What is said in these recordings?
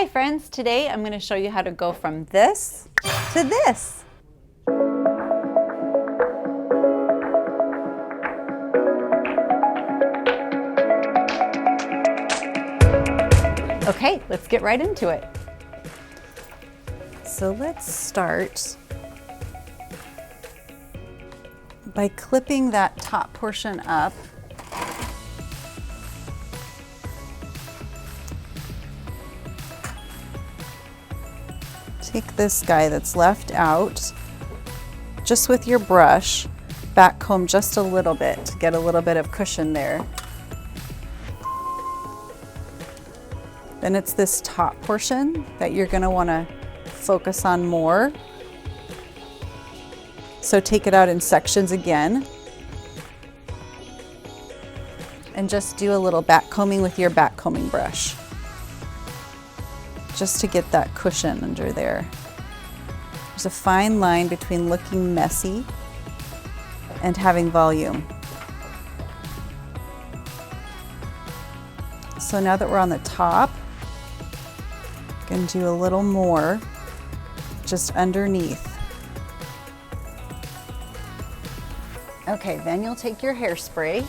Hi friends, today I'm going to show you how to go from this to this. Okay, let's get right into it. So let's start by clipping that top portion up. Take this guy that's left out, just with your brush, back comb just a little bit to get a little bit of cushion there. Then it's this top portion that you're going to want to focus on more. So take it out in sections again. And just do a little back combing with your back combing brush, just to get that cushion under there. There's a fine line between looking messy and having volume. So now that we're on the top, you can do a little more just underneath. Okay, then you'll take your hairspray,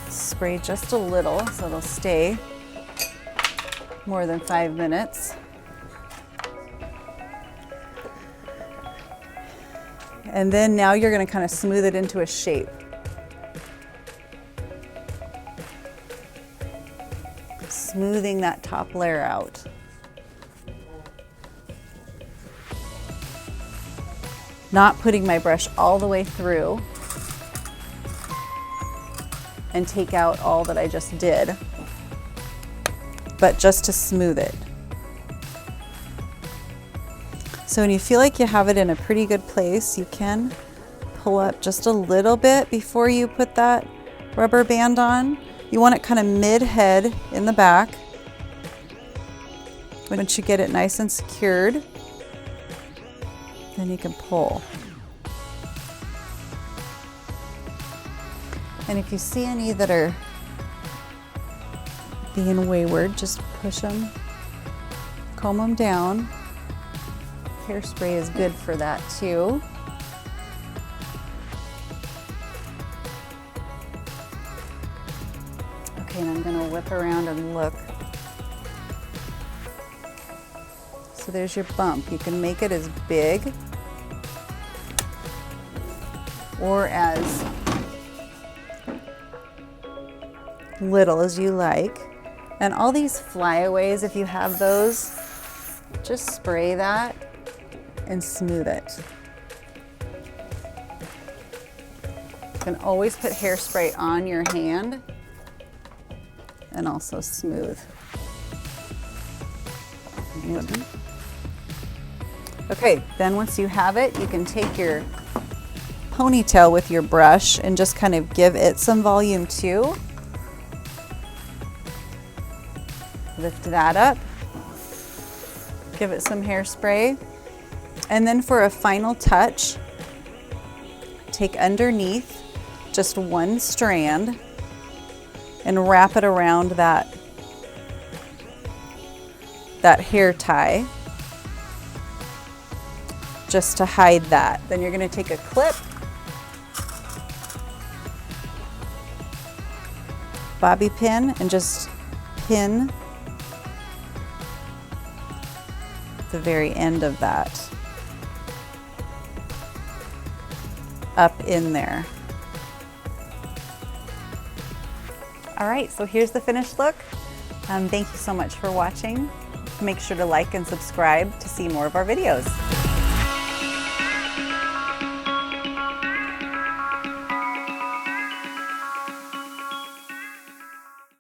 spray just a little so it'll stay more than 5 minutes. And then now you're going to kind of smooth it into a shape. Smoothing that top layer out. Not putting my brush all the way through and take out all that I just did, but just to smooth it. So when you feel like you have it in a pretty good place, you can pull up just a little bit before you put that rubber band on. You want it kind of mid-head in the back. Once you get it nice and secured, then you can pull. And if you see any that are being wayward, just push them, comb them down. Hairspray is good for that too. Okay, and I'm going to whip around and look. So there's your bump. You can make it as big or as little as you like. And all these flyaways, if you have those, just spray that and smooth it. You can always put hairspray on your hand and also smooth. Okay, then once you have it, you can take your ponytail with your brush and just kind of give it some volume too. Lift that up, give it some hairspray, and then for a final touch, take underneath just one strand and wrap it around that hair tie just to hide that. Then you're going to take a clip, bobby pin, and just pin the very end of that up in there. All right, so here's the finished look. Thank you so much for watching. Make sure to like and subscribe to see more of our videos.